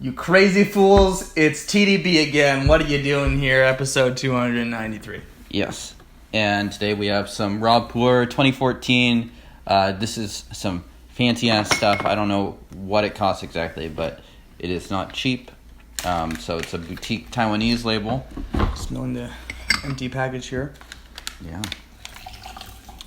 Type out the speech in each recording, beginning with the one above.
You crazy fools, it's TeaDB again. What are you doing here? Episode 293. Yes. And today we have some Rob Pour 2014. This is some fancy-ass stuff. I don't know what it costs exactly, but it is not cheap. So it's a boutique Taiwanese label. Smelling the empty package here. Yeah.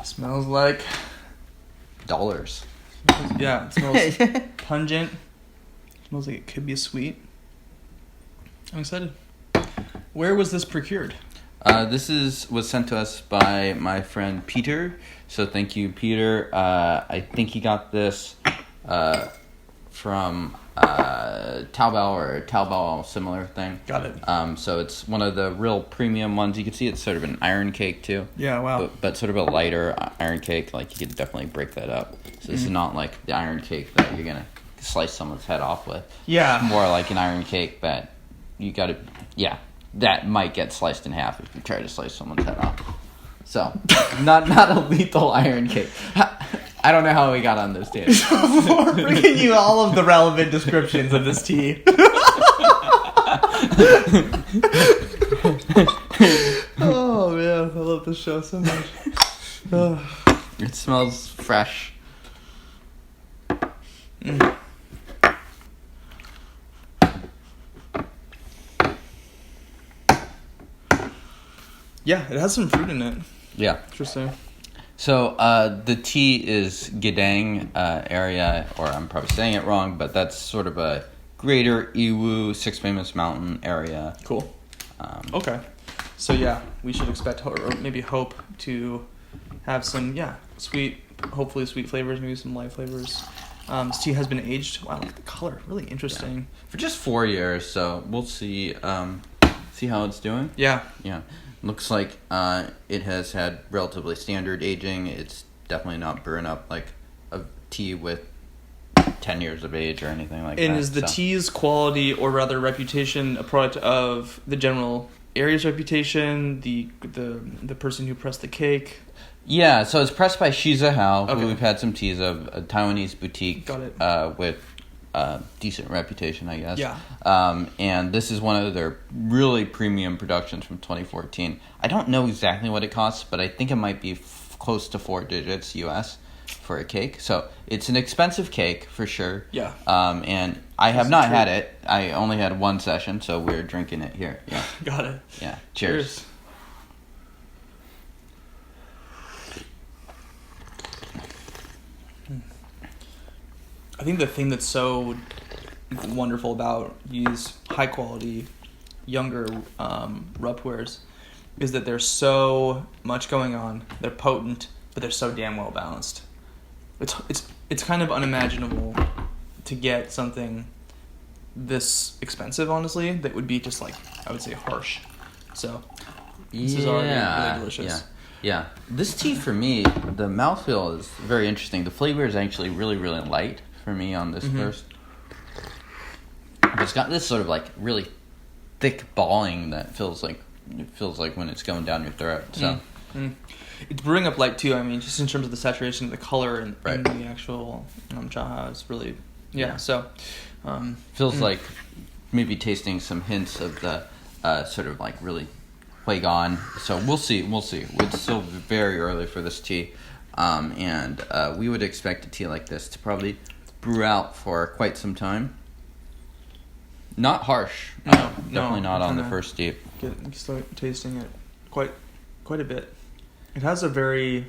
Smells like... dollars. Yeah, it smells pungent. Smells like it could be sweet. I'm excited. Where was this procured? This was sent to us by my friend Peter. So thank you, Peter. I think he got this from Taobao or Taobao, similar thing. Got it. So it's one of the real premium ones. You can see it's sort of an iron cake too. Yeah, wow. But sort of a lighter iron cake. Like you could definitely break that up. So this is not like the iron cake that you're gonna slice someone's head off with. Yeah. It's more like an iron cake that you gotta, that might get sliced in half if you try to slice someone's head off. So, not a lethal iron cake. I don't know how we got on this tangent. We're bringing you all of the relevant descriptions of this tea. Oh man, I love this show so much. It smells fresh. Mm. Yeah, it has some fruit in it. Yeah. Interesting. So, the tea is Gedeng area, or I'm probably saying it wrong, but that's sort of a greater Iwu, Six Famous Mountain area. Cool. Okay. So yeah, we should expect, or maybe hope to have some, sweet, hopefully sweet flavors, maybe some light flavors. This tea has been aged. Wow, look at the color. Really interesting. Yeah. For just 4 years, so we'll see how it's doing. Yeah. Yeah. Looks like it has had relatively standard aging. It's definitely not burn up like a tea with 10 years of age or anything like that. And is the tea's quality, or rather reputation, a product of the general area's reputation, the person who pressed the cake? Yeah, so it's pressed by Xizi Hao, Okay. who we've had some teas of, a Taiwanese boutique. Got it. With decent reputation, I guess. Yeah. And this is one of their really premium productions from 2014. I don't know exactly what it costs, but I think it might be close to 4 digits US for a cake. So it's an expensive cake for sure. Yeah. And I have not had it. I only had one session, so we're drinking it here. Yeah. Got it. Yeah. Cheers. I think the thing that's so wonderful about these high quality younger Rupwares is that there's so much going on. They're potent, but they're so damn well balanced. It's kind of unimaginable to get something this expensive, honestly, that would be just like, I would say, harsh. So this is already really delicious. Yeah. This tea for me, the mouthfeel is very interesting. The flavor is actually really, really light for me on this first. But it's got this sort of like really thick balling that feels like when it's going down your throat. So It's brewing up light too. I mean, just in terms of the saturation of the color and Right. the actual chaha is really So feels like maybe tasting some hints of the sort of like really Huigan. So we'll see. It's still very early for this tea, and we would expect a tea like this to probably brew out for quite some time. Not harsh. Definitely not on the first steep. Start tasting it quite a bit. It has a very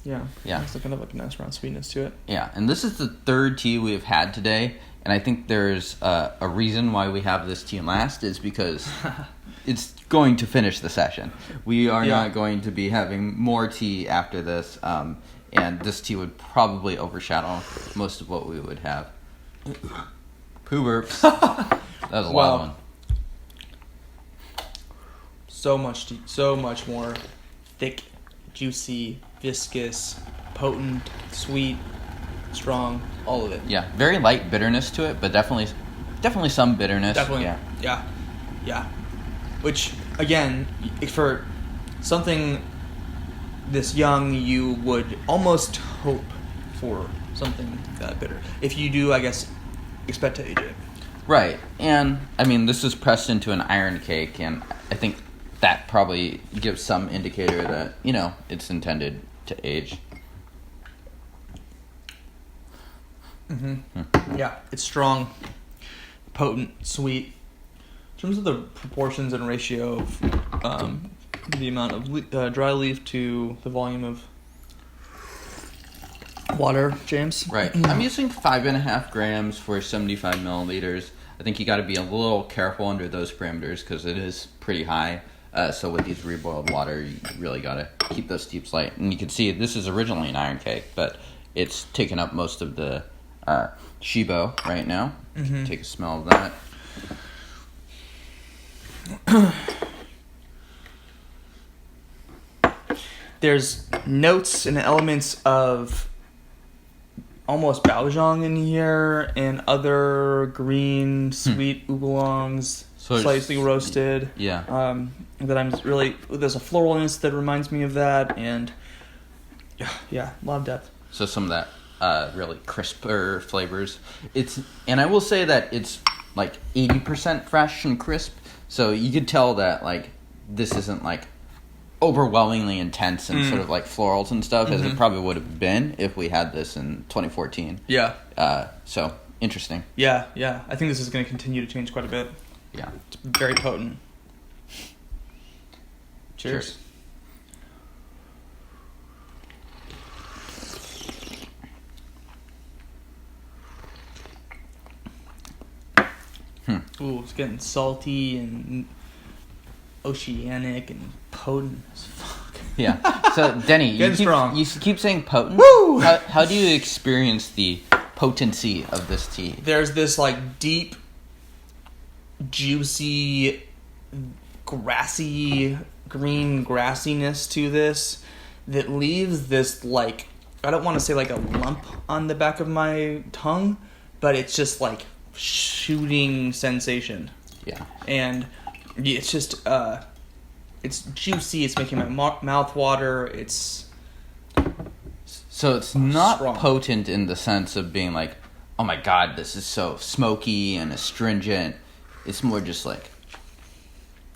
it's kind of like a nice round sweetness to it. Yeah, and this is the third tea we've had today, and I think there's a reason why we have this tea last is because it's going to finish the session. We are not going to be having more tea after this, and this tea would probably overshadow most of what we would have. Poo burps. That was a loud one. So much more thick, juicy, viscous, potent, sweet, strong, all of it. Yeah, very light bitterness to it, but definitely some bitterness. Definitely. Yeah. Which, again, for something this young, you would almost hope for something that bitter. If you do, I guess, expect to age it. Right. And, I mean, this is pressed into an iron cake, and I think that probably gives some indicator that, you know, it's intended to age. Mm-hmm. Yeah, it's strong, potent, sweet. In terms of the proportions and ratio of the amount of dry leaf to the volume of water, James? Right. I'm using 5.5 grams for 75 milliliters. I think you got to be a little careful under those parameters because it is pretty high. So with these reboiled water, you really got to keep those steeps light. And you can see this is originally an iron cake, but it's taken up most of the Shibo right now. Mm-hmm. Take a smell of that. There's notes and elements of almost baozhang in here and other green sweet oolongs, So slightly roasted. Yeah. That I'm really, there's a floralness that reminds me of that, and yeah, a lot of depth. So some of that really crisper flavors. And I will say that it's like 80% fresh and crisp. So you could tell that like this isn't like overwhelmingly intense and sort of like florals and stuff as it probably would have been if we had this in 2014. Yeah. So interesting. Yeah. I think this is going to continue to change quite a bit. Yeah. It's very potent. Cheers. Ooh, it's getting salty and oceanic and potent as fuck. Yeah. So Denny, you keep saying potent. Woo! How do you experience the potency of this tea? There's this like deep, juicy, grassy, green grassiness to this that leaves this like, I don't want to say like a lump on the back of my tongue, but it's just like shooting sensation. Yeah. And it's just it's juicy, it's making my mouth water. So it's not strong. potent in the sense of being like, oh my god, this is so smoky and astringent. It's more just like,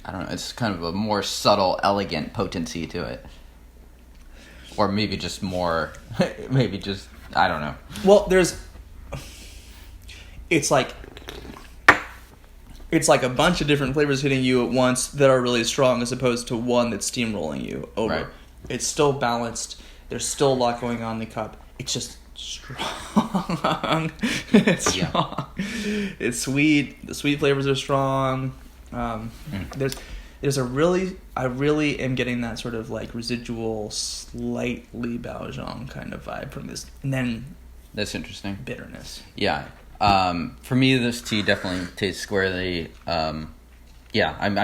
I don't know, it's kind of a more subtle, elegant potency to it. Or maybe just more, I don't know. Well, it's like a bunch of different flavors hitting you at once that are really strong as opposed to one that's steamrolling you over. Right. It's still balanced. There's still a lot going on in the cup. It's just strong. It's strong. It's sweet. The sweet flavors are strong. There's a really, I really am getting that sort of like residual, slightly baozhang kind of vibe from this. And then That's interesting. bitterness. Yeah. For me, this tea definitely tastes squarely. I'm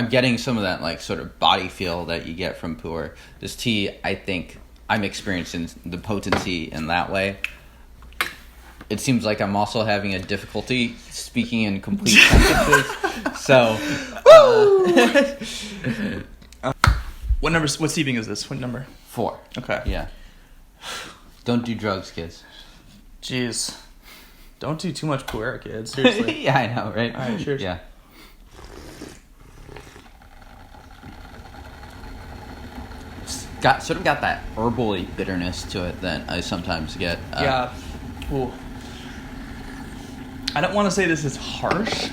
getting some of that like sort of body feel that you get from pu'er. This tea, I think I'm experiencing the potency in that way. It seems like I'm also having a difficulty speaking in complete sentences. So, what number? What steeping is this? What number? 4. Okay. Yeah. Don't do drugs, kids. Jeez. Don't do too much pu'er, kids. Seriously. Yeah, I know, right? All right, cheers. Yeah. It's got that herbally bitterness to it that I sometimes get. Yeah. Ooh. I don't want to say this is harsh,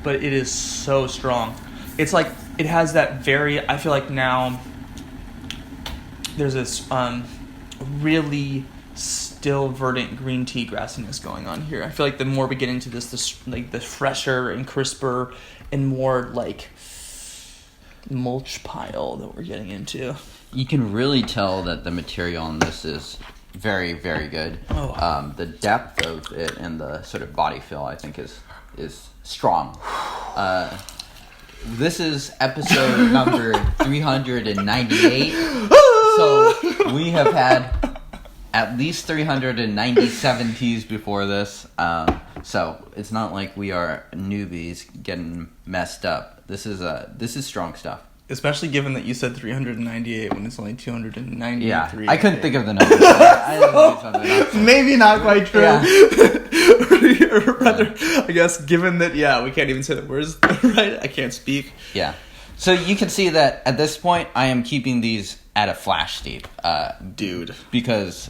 but it is so strong. It's like it has that very. I feel like now there's this really still verdant green tea grassiness going on here. I feel like the more we get into this like the fresher and crisper and more like mulch pile that we're getting into. You can really tell that the material on this is very, very good. Oh. The depth of it and the sort of body feel, I think, is strong. This is episode number 398. So we have had at least 397 teas before this. So it's not like we are newbies getting messed up. This is strong stuff. Especially given that you said 398 when it's only 293. Yeah, I couldn't think of the number. I Maybe not quite true. Yeah. Or rather, I guess, given that, we can't even say the words right. I can't speak. Yeah. So you can see that at this point, I am keeping these at a flash steep. Dude. Because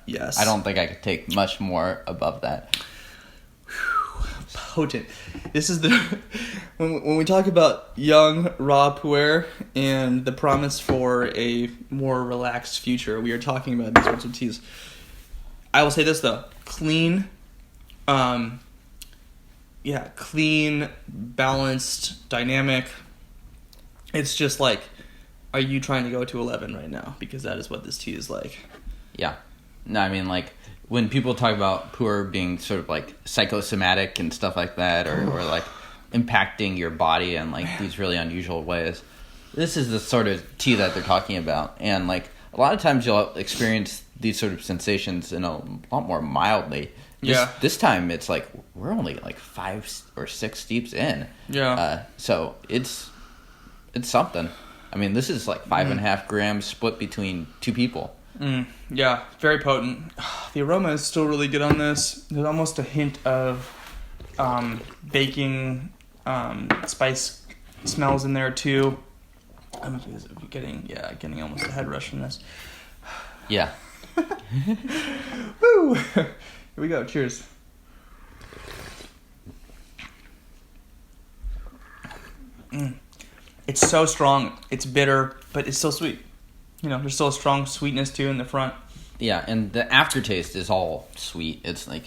yes. I don't think I could take much more above that. Potent. This is the when we talk about young raw puer and the promise for a more relaxed future, we are talking about these sorts of teas. I will say this though, clean, clean, balanced, dynamic. It's just like, are you trying to go to 11 right now? Because that is what this tea is like. Yeah. No, I mean, like, when people talk about puer being sort of like psychosomatic and stuff like that, or like impacting your body in like these really unusual ways, this is the sort of tea that they're talking about. And like a lot of times you'll experience these sort of sensations in a lot more mildly. This time it's like we're only like 5 or 6 steeps in. Yeah. So it's something. I mean, this is like 5.5 grams split between 2 people. Yeah, very potent. The aroma is still really good on this. There's almost a hint of baking spice smells in there too. I'm getting almost a head rush from this. Yeah. Woo! Here we go. Cheers. It's so strong. It's bitter, but it's still sweet. You know, there's still a strong sweetness too in the front. Yeah, and the aftertaste is all sweet. It's like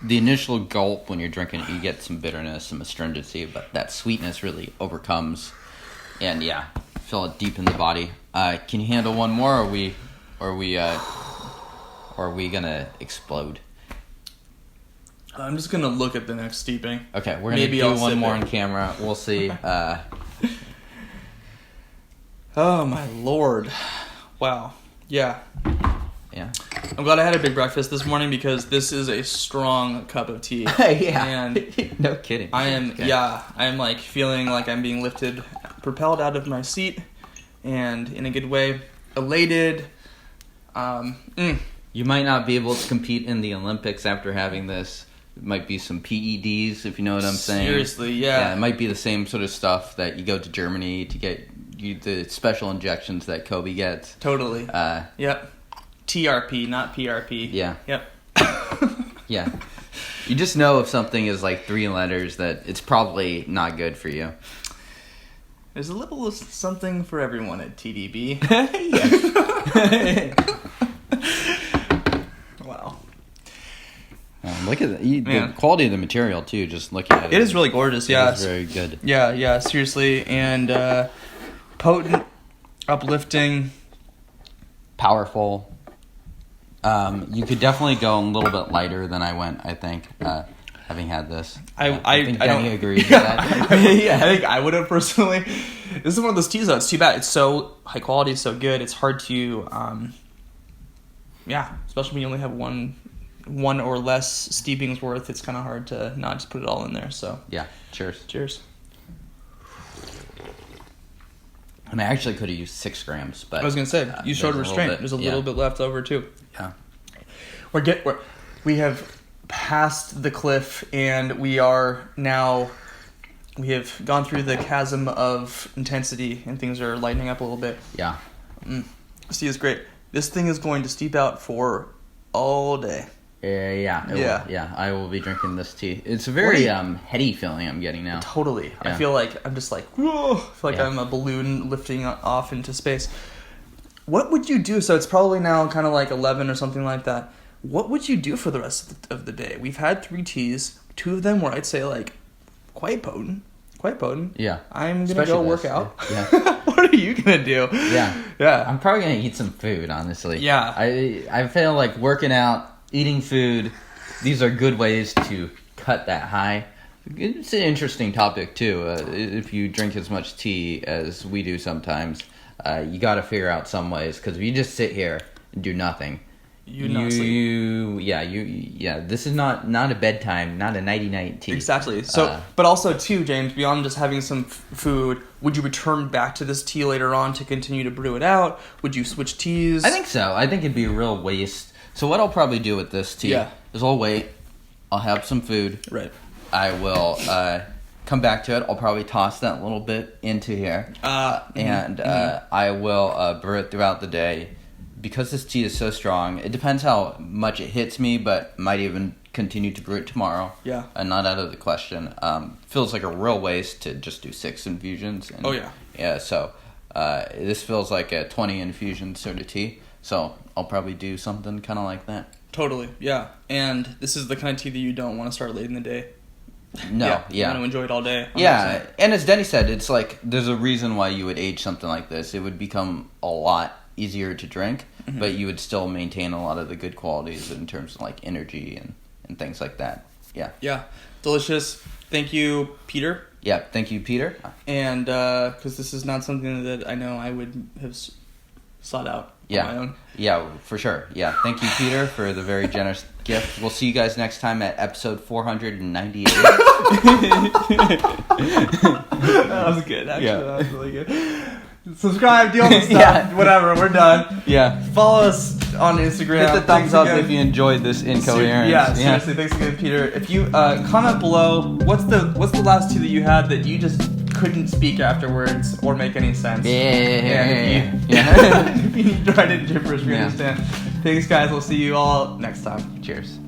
the initial gulp when you're drinking it, you get some bitterness, some astringency, but that sweetness really overcomes. And yeah, feel it deep in the body. Can you handle one more, or are we gonna explode? I'm just gonna look at the next steeping. Okay, we're gonna do one more on camera. We'll see. Oh my lord. Wow. Yeah. Yeah. I'm glad I had a big breakfast this morning because this is a strong cup of tea. Yeah. And no kidding. I am like feeling like I'm being lifted, propelled out of my seat, and in a good way, elated. You might not be able to compete in the Olympics after having this. It might be some PEDs, if you know what I'm saying. Seriously, yeah. Yeah, it might be the same sort of stuff that you go to Germany to get the special injections that Kobe gets. Totally. Yep. TRP, not PRP. Yeah. Yep. Yeah. You just know if something is like 3 letters that it's probably not good for you. There's a little something for everyone at TeaDB. Wow. Look at the quality of the material too. Just looking at it. It is really gorgeous. Yeah. It's very good. Yeah. Seriously, and potent, uplifting, powerful. You could definitely go a little bit lighter than I went, I think, having had this. I think Denny agrees with that. I think I would have personally. This is one of those teas, though. It's too bad. It's so high quality, it's so good. It's hard to, especially when you only have one or less steepings worth. It's kind of hard to not just put it all in there. So yeah, cheers. Cheers. And I actually could have used 6 grams, but I was gonna say you showed restraint. There's a little bit left over too. Yeah, we have passed the cliff, and we are now. We have gone through the chasm of intensity, and things are lightening up a little bit. Yeah. This tea is great. This thing is going to steep out for all day. Yeah. I will be drinking this tea. It's a very heady feeling I'm getting now. Totally. Yeah. I feel like I'm just like, whoa. I feel like I'm a balloon lifting off into space. What would you do? So it's probably now kind of like 11 or something like that. What would you do for the rest of the day? We've had 3 teas. 2 of them were, I'd say, like, quite potent. Yeah. I'm going to go work out. Yeah. What are you going to do? Yeah. I'm probably going to eat some food, honestly. Yeah. I feel like working out, eating food, these are good ways to cut that high. It's an interesting topic, too. If you drink as much tea as we do sometimes, you got to figure out some ways. Because if you just sit here and do nothing, You not sleep. This is not a bedtime, not a nighty-night tea. Exactly. So, but also too, James, beyond just having some food, would you return back to this tea later on to continue to brew it out? Would you switch teas? I think so. I think it'd be a real waste. So what I'll probably do with this tea is I'll wait. I'll have some food. Right. I will come back to it. I'll probably toss that little bit into here. I will brew it throughout the day. Because this tea is so strong, it depends how much it hits me, but might even continue to brew it tomorrow. Yeah. Not out of the question. Feels like a real waste to just do 6 infusions. And, yeah, so this feels like a 20 infusion sort of tea. So I'll probably do something kind of like that. Totally, yeah. And this is the kind of tea that you don't want to start late in the day. No, You want to enjoy it all day. 100%. Yeah, and as Denny said, it's like there's a reason why you would age something like this. It would become a lot easier to drink, but you would still maintain a lot of the good qualities in terms of like energy and things like that. Yeah, delicious. Thank you, Peter. Thank you, Peter. And because this is not something that I know I would have sought out on my own. Yeah, for sure. Yeah, thank you, Peter, for the very generous gift. We'll see you guys next time at episode 498. That was good, actually. That was really good. Subscribe, do all the stuff, whatever, we're done. Follow us on Instagram. Hit the thumbs up if you enjoyed this incoherence. Seriously, thanks again, Peter. If you comment below, what's the last tea that you had that you just couldn't speak afterwards or make any sense? If you need to write it in gibberish, we understand. Thanks, guys. We'll see you all next time. Cheers.